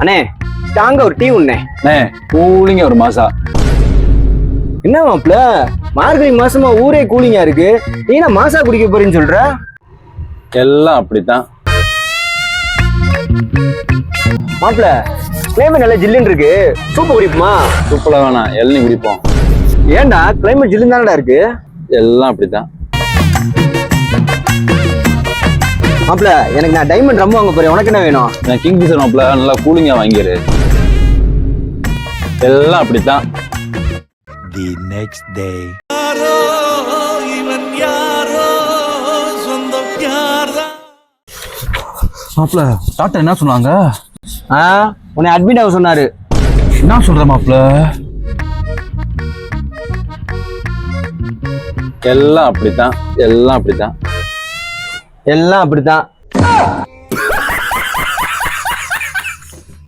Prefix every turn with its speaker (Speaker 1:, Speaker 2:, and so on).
Speaker 1: அண்ணே ஸ்ட்ராங்கா ஒரு டீ உண்ணே.
Speaker 2: அண்ணே கூலிங்க ஒரு மாசா.
Speaker 1: என்ன மாப்ள மார்கழி மாசமா ஊரே கூலிங்கா இருக்கு, நீ என்ன மாசா குடிக்க போறேன்னு சொல்ற?
Speaker 2: எல்லாம் அப்படித்தான்
Speaker 1: மாப்ள கிளைமேட் நல்லா ஜில்லுன்னு இருக்கு, சூப்பு குடிப்போமா?
Speaker 2: சூப்பரா வேணாம், இளநீ குடிப்போம்.
Speaker 1: ஏன்டா கிளைமேட் ஜில்லுன்னு தானடா இருக்கு.
Speaker 2: எல்லாம் அப்படித்தான்
Speaker 1: மாப்ள எனக்கு நான் டைமண்ட் ரம் வாங்க போறேன், உனக்கு என்ன வேணும்?
Speaker 2: நான் கிங் ஃபிஷர் மாப்பிள நல்லா கூலிங்கா வாங்கிரு. எல்லாம் அப்படித்தான்.
Speaker 3: The next day.
Speaker 2: மாப்பிள டாக்டர் என்ன சொன்னாங்க?
Speaker 1: உன்னை அட்மிட் ஆக சொன்னாரு.
Speaker 2: என்ன சொல்ற மாப்பிள? எல்லாம் அப்படித்தான், எல்லாம் அப்படித்தான்,
Speaker 1: எல்லாம் அப்படித்தான்.